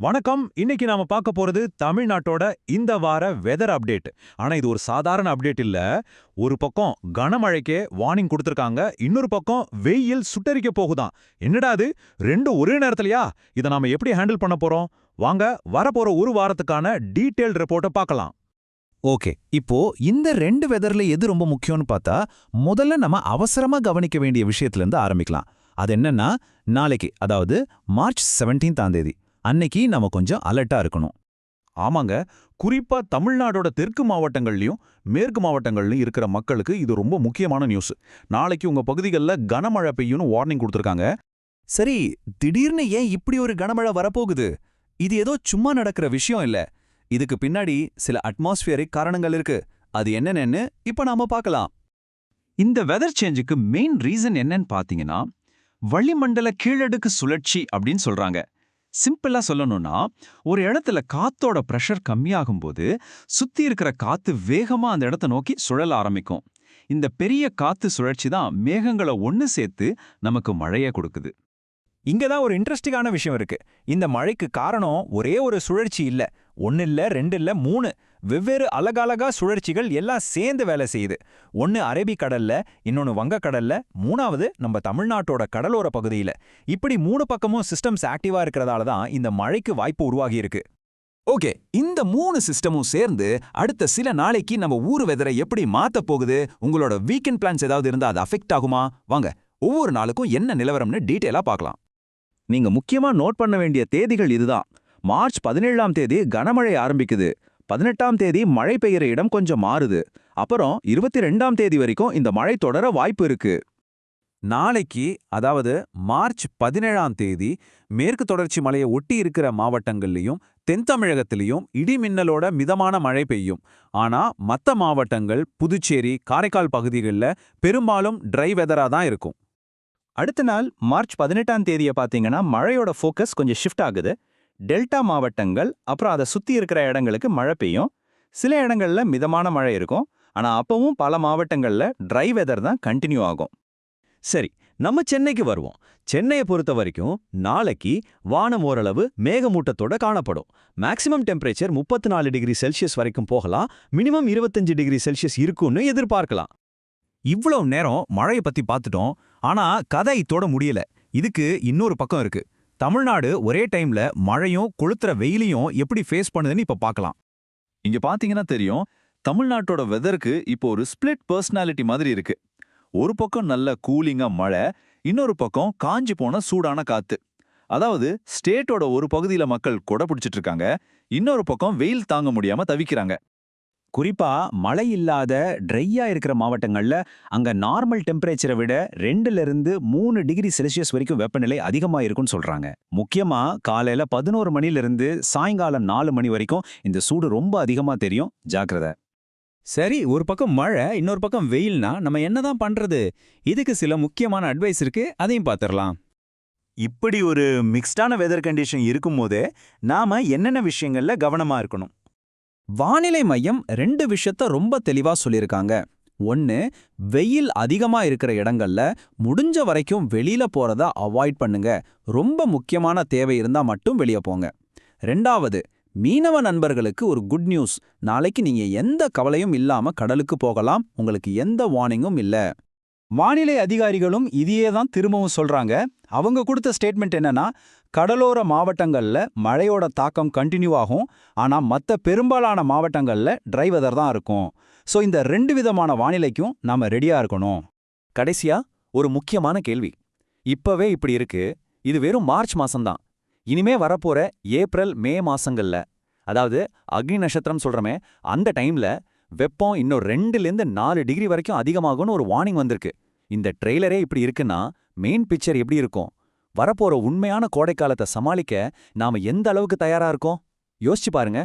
வணக்கம். இன்னைக்கு நாம பார்க்க போறது தமிழ்நாட்டோட இந்த வார வெதர் அப்டேட். ஆனா இது ஒரு சாதாரண அப்டேட் இல்ல. ஒரு பக்கம் கனமழைக்கே வார்னிங் கொடுத்திருக்காங்க, இன்னொரு பக்கம் வெயில் சுட்டெரிக்க போகுதாம். என்னடா அது, ரெண்டும் ஒரே நேரத்துலயா? இத நாம எப்படி ஹேண்டில் பண்ண போறோம்? வாங்க வரப்போற ஒரு வாரத்துக்கான டீடைல் ரிப்போர்ட்டை பார்க்கலாம். ஓகே, இப்போ இந்த ரெண்டு வெதர்ல எது ரொம்ப முக்கியம்னு பார்த்தா, முதல்ல நம்ம அவசரமா கவனிக்க வேண்டிய விஷயத்துல இருந்து ஆரம்பிக்கலாம். அது என்னன்னா, நாளைக்கு, அதாவது மார்ச் 17ஆம் தேதி அன்னைக்கு நம்ம கொஞ்சம் அலர்ட்டா இருக்கணும். ஆமாங்க, குறிப்பா தமிழ்நாடோட தெற்கு மாவட்டங்கள்லயும் மேற்கு மாவட்டங்கள்லயும் இருக்கிற மக்களுக்கு இது ரொம்ப முக்கியமான நியூஸ். நாளைக்கு உங்க பகுதிகளில் கனமழை பெய்யும்னு வார்னிங் கொடுத்துருக்காங்க. சரி, திடீர்னு ஏன் இப்படி ஒரு கனமழை வரப்போகுது? இது ஏதோ சும்மா நடக்கிற விஷயம் இல்ல. இதுக்கு பின்னாடி சில அட்மாஸ்பியரிக் காரணங்கள் இருக்கு. அது என்னென்னு இப்ப நாம பார்க்கலாம். இந்த வெதர் சேஞ்சுக்கு மெயின் ரீசன் என்னன்னு பாத்தீங்கன்னா, வளிமண்டல கீழடுக்கு சுழற்சி அப்படின்னு சொல்றாங்க. சிம்பிளா சொல்லணும்னா, ஒரு இடத்துல காத்தோட பிரஷர் கம்மியாகும்போது சுத்தி இருக்கிற காத்து வேகமா அந்த இடத்த நோக்கி சுழல ஆரம்பிக்கும். இந்த பெரிய காத்து சுழற்சி தான் மேகங்களை ஒன்னு சேர்த்து நமக்கு மழையை கொடுக்குது. இங்கதான் ஒரு இன்ட்ரெஸ்டிங்கான விஷயம் இருக்கு. இந்த மழைக்கு காரணம் ஒரே ஒரு சுழற்சி இல்ல, ஒன்னு இல்ல, ரெண்டு இல்ல, மூணு வெவ்வேறு அலகலகா சுழற்சிகள் எல்லாம் சேர்ந்து வேலை செய்யுது. ஒன்னு அரபிக்கடல்ல, இன்னொன்னு வங்கக்கடல்ல, மூணாவது நம்ம தமிழ்நாட்டோட கடலோர பகுதியில. இப்படி மூணு பக்கமும் சிஸ்டம்ஸ் ஆக்டிவா இருக்கிறதால தான் இந்த மழைக்கு வாய்ப்பு உருவாகி இருக்கு. ஓகே, இந்த மூணு சிஸ்டமும் சேர்ந்து அடுத்த சில நாளைக்கு நம்ம ஊர் வெதரை எப்படி மாத்த போகுது? உங்களோட வீக்கெண்ட் பிளான்ஸ் ஏதாவது இருந்தா அது அஃபெக்ட் ஆகுமா? வாங்க, ஒவ்வொரு நாளுக்கும் என்ன நிலவரம்னு டீட்டெயிலா பார்க்கலாம். நீங்க முக்கியமா நோட் பண்ண வேண்டிய தேதிகள் இதுதான். மார்ச் 17ஆம் தேதி கனமழை ஆரம்பிக்குது. 18ஆம் தேதி மழை பெய்யற இடம் கொஞ்சம் மாறுது. அப்புறம் 22ஆம் தேதி வரைக்கும் இந்த மழை தொடர வாய்ப்பு இருக்கு. நாளைக்கு, அதாவது மார்ச் 17ஆம் தேதி மேற்கு தொடர்ச்சி மலையை ஒட்டி இருக்கிற மாவட்டங்கள்லயும் தென் தமிழகத்திலையும் இடி மின்னலோட மிதமான மழை பெய்யும். ஆனா மத்த மாவட்டங்கள், புதுச்சேரி, காரைக்கால் பகுதிகளில் பெரும்பாலும் ட்ரை வெதரா தான் இருக்கும். அடுத்த நாள் மார்ச் 18ஆம் தேதியை பார்த்தீங்கன்னா மழையோட ஃபோக்கஸ் கொஞ்சம் ஷிஃப்ட் ஆகுது. டெல்டா மாவட்டங்கள் அப்புறம் அதை சுற்றி இருக்கிற இடங்களுக்கு மழை பெய்யும். சில இடங்கள்ல மிதமான மழை இருக்கும். ஆனால் அப்பவும் பல மாவட்டங்களில் ட்ரை வெதர் தான் கண்டினியூ ஆகும். சரி, நம்ம சென்னைக்கு வருவோம். சென்னையை பொறுத்த வரைக்கும் நாளைக்கு வானம் ஓரளவு மேகமூட்டத்தோட காணப்படும். மேக்ஸிமம் டெம்பரேச்சர் 34 டிகிரி செல்சியஸ் வரைக்கும் போகலாம். மினிமம் 25 டிகிரி செல்சியஸ் இருக்கும்னு எதிர்பார்க்கலாம். இவ்வளவு நேரம் மழையை பத்தி பார்த்துட்டோம். ஆனா கதை இத்தோட முடியல. இதுக்கு இன்னொரு பக்கம் இருக்கு. தமிழ்நாடு ஒரே டைம்ல மழையும் கொளுத்துற வெயிலையும் எப்படி ஃபேஸ் பண்ணுதுன்னு இப்ப பார்க்கலாம். இங்க பாத்தீங்கன்னா தெரியும், தமிழ்நாட்டோட வெதருக்கு இப்போ ஒரு ஸ்பிளிட் பர்சனாலிட்டி மாதிரி இருக்கு. ஒரு பக்கம் நல்ல கூலிங்கா மழை, இன்னொரு பக்கம் காஞ்சி போன சூடான காத்து. அதாவது ஸ்டேட்டோட ஒரு பகுதியில மக்கள் கொடை பிடிச்சிட்டு இருக்காங்க, இன்னொரு பக்கம் வெயில் தாங்க முடியாம தவிக்கிறாங்க. குறிப்பா மழை இல்லாத ட்ரையா இருக்கிற மாவட்டங்கள்ல அங்க நார்மல் டெம்பரேச்சரை விட 2ல இருந்து 3 டிகிரி செல்சியஸ் வரைக்கும் வெப்பநிலை அதிகமா இருக்கும்னு சொல்றாங்க. முக்கியமா காலையில 11 மணிலிருந்து சாயங்காலம் 4 மணி வரைக்கும் இந்த சூடு ரொம்ப அதிகமா தெரியும். ஜாக்கிரதை. சரி, ஒரு பக்கம் மழை, இன்னொரு பக்கம் வெயில்னா நம்ம என்னதான் பண்றது? இதுக்கு சில முக்கியமான அட்வைஸ் இருக்கு, அதையும் பார்த்துடலாம். இப்படி ஒரு மிக்ஸ்டான வெதர் கண்டிஷன் இருக்கும்போதே நாம என்னென்ன விஷயங்கள்ல கவனமா இருக்கணும்? வானிலை மையம் 2 விஷயத்த ரொம்ப தெளிவா சொல்லியிருக்காங்க. ஒன்னு, வெயில் அதிகமா இருக்கிற இடங்கள்ல முடிஞ்ச வரைக்கும் வெளியில போறத அவாய்ட் பண்ணுங்க. ரொம்ப முக்கியமான தேவை இருந்தா மட்டும் வெளியே போங்க. 2வது, மீனவ நண்பர்களுக்கு ஒரு குட் நியூஸ். நாளைக்கு நீங்க எந்த கவலையும் இல்லாம கடலுக்கு போகலாம். உங்களுக்கு எந்த வார்னிங்கும் இல்ல. வானிலை அதிகாரிகளும் இதையே தான் திரும்பவும் சொல்றாங்க. அவங்க கொடுத்த ஸ்டேட்மெண்ட் என்னன்னா, கடலோர மாவட்டங்கள்ல மழையோட தாக்கம் கண்டினியூ ஆகும். ஆனா மற்ற பெரும்பாலான மாவட்டங்கள்ல ட்ரை வெதர் தான் இருக்கும். ஸோ இந்த 2 விதமான வானிலைக்கும் நாம ரெடியா இருக்கணும். கடைசியா ஒரு முக்கியமான கேள்வி. இப்பவே இப்படி இருக்கு, இது வெறும் மார்ச் மாசம்தான். இனிமே வரப்போற ஏப்ரல், மே மாசங்கள்ல, அதாவது அக்னி நட்சத்திரம் சொல்றமே, அந்த டைம்ல வெப்பம் இன்னும் 2லேருந்து 4 டிகிரி வரைக்கும் அதிகமாகும்னு ஒரு வார்னிங் வந்திருக்கு. இந்த ட்ரெய்லரே இப்படி இருக்குன்னா மெயின் பிக்சர் எப்படி இருக்கும்? வரப்போற உண்மையான கோடைக்காலத்தை சமாளிக்க நாம எந்த அளவுக்கு தயாரா இருக்கோம்? யோசிச்சு பாருங்க.